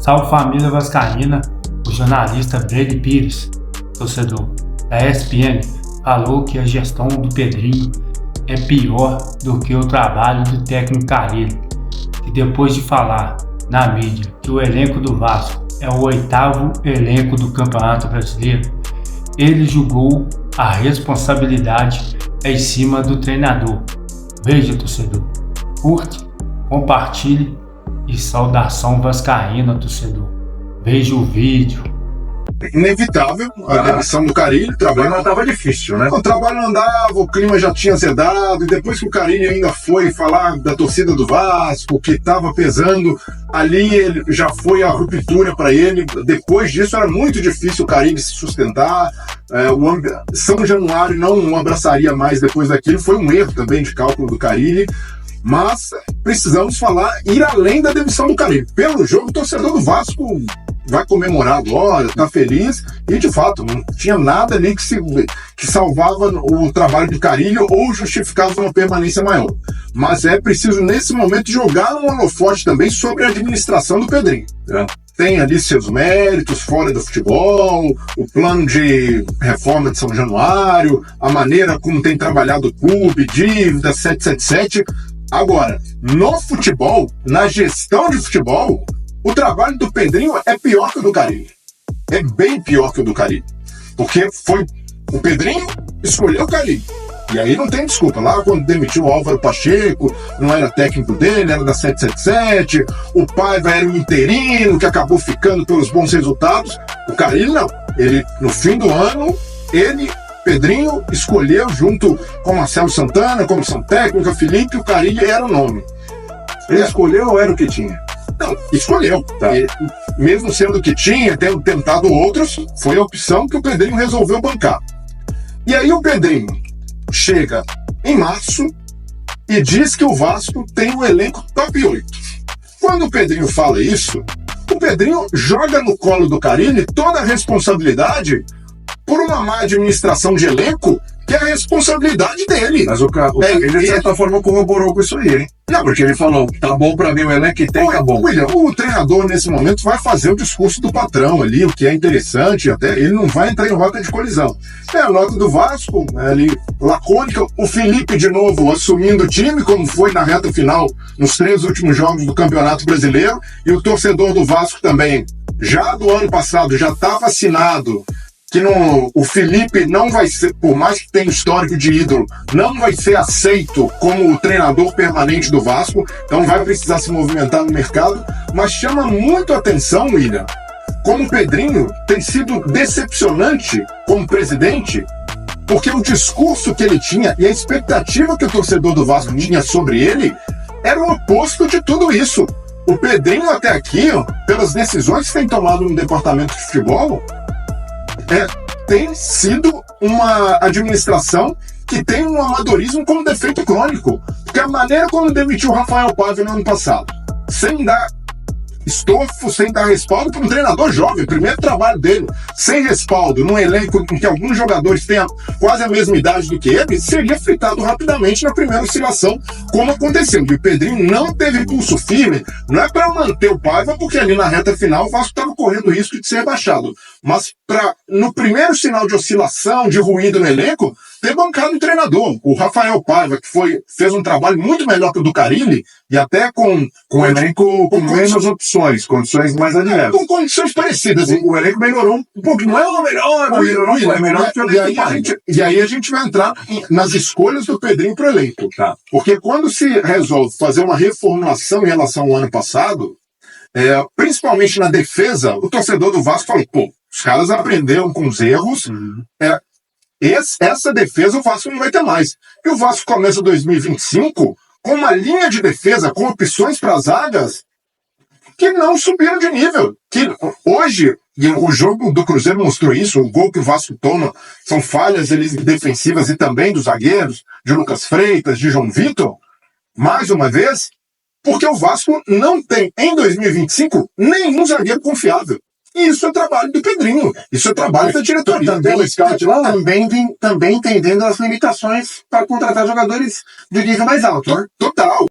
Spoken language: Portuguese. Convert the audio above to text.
Salve família vascaína, o jornalista Brady Pires, torcedor da ESPN, falou que a gestão do Pedrinho é pior do que o trabalho do técnico Carille, que depois de falar na mídia que o elenco do Vasco é o 8º elenco do Campeonato Brasileiro, ele julgou a responsabilidade em cima do treinador. Veja, torcedor, curte, compartilhe e saudação vascaína, torcedor. Veja o vídeo. Inevitável a demissão do Carille. O trabalho não estava difícil, né? O trabalho não andava, o clima já tinha azedado, e depois que o Carille ainda foi falar da torcida do Vasco, que estava pesando, ali ele já foi a ruptura para ele. Depois disso era muito difícil o Carille se sustentar. O São Januário não abraçaria mais depois daquilo. Foi um erro também de cálculo do Carille. Mas precisamos ir além da demissão do Carille. Pelo jogo, o torcedor do Vasco vai comemorar agora, tá feliz, e de fato não tinha nada ali que salvava o trabalho do Carille ou justificava uma permanência maior. Mas é preciso nesse momento jogar um holofote também sobre a administração do Pedrinho. Tem ali seus méritos fora do futebol, o plano de reforma de São Januário, a maneira como tem trabalhado o clube, dívida, 777. Agora, no futebol, na gestão de futebol, o trabalho do Pedrinho é pior que o do Carille. É bem pior que o do Carille. Porque foi o Pedrinho escolheu o Carille. E aí não tem desculpa. Lá quando demitiu o Álvaro Pacheco, não era técnico dele, era da 777. O Paiva era um interino que acabou ficando pelos bons resultados. O Carille não. Ele, no fim do ano, Pedrinho escolheu junto com Marcelo Santana, comissão técnica, Felipe, o Carille era o nome. Ele escolheu ou era o que tinha? Não, escolheu. Tá. E, mesmo sendo o que tinha, tendo tentado outros, foi a opção que o Pedrinho resolveu bancar. E aí o Pedrinho chega em março e diz que o Vasco tem um elenco top 8. Quando o Pedrinho fala isso, o Pedrinho joga no colo do Carille toda a responsabilidade por uma má administração de elenco, que é a responsabilidade dele. Mas o Carille, de certa forma, corroborou com isso aí, hein? Não, porque ele falou, tá bom pra mim o elenco que tem, tá bom. William, o treinador, nesse momento, vai fazer o discurso do patrão ali, o que é interessante, até ele não vai entrar em rota de colisão. É a nota do Vasco, ali, lacônica, o Felipe, de novo, assumindo o time, como foi na reta final, nos 3 últimos jogos do Campeonato Brasileiro, e o torcedor do Vasco também, já do ano passado, já tá vacinado, que o Felipe não vai ser, por mais que tenha histórico de ídolo, não vai ser aceito como o treinador permanente do Vasco, então vai precisar se movimentar no mercado, mas chama muito a atenção, William, como o Pedrinho tem sido decepcionante como presidente, porque o discurso que ele tinha e a expectativa que o torcedor do Vasco tinha sobre ele era o oposto de tudo isso. O Pedrinho até aqui, pelas decisões que tem tomado no departamento de futebol, tem sido uma administração que tem um amadorismo como defeito crônico. Porque a maneira como demitiu o Rafael Paiva no ano passado, sem dar estofo, sem dar respaldo para um treinador jovem, primeiro trabalho dele, sem respaldo, num elenco em que alguns jogadores têm quase a mesma idade do que ele, seria fritado rapidamente na primeira oscilação, como aconteceu. E o Pedrinho não teve pulso firme, não é para manter o Paiva, porque ali na reta final o Vasco estava correndo o risco de ser rebaixado, mas para, no primeiro sinal de oscilação, de ruído no elenco, ter bancado o treinador. O Rafael Paiva, que fez um trabalho muito melhor que o do Carille, e até com elenco com menos opções, condições mais adversas. Com condições parecidas. O elenco melhorou um pouco, não é o melhor, é melhor que o elenco. E aí a gente vai entrar nas escolhas do Pedrinho pro elenco. Tá. Porque quando se resolve fazer uma reformulação em relação ao ano passado, principalmente na defesa, o torcedor do Vasco falou, os caras aprenderam com os erros, essa defesa o Vasco não vai ter mais. E o Vasco começa 2025 com uma linha de defesa, com opções para zagas que não subiram de nível. Que hoje, e o jogo do Cruzeiro mostrou isso, o gol que o Vasco toma são falhas defensivas e também dos zagueiros, de Lucas Freitas, de João Vitor, mais uma vez, porque o Vasco não tem, em 2025, nenhum zagueiro confiável. E isso é trabalho do Pedrinho, isso é trabalho da diretoria. Também entendendo as limitações para contratar jogadores de nível mais alto. Total.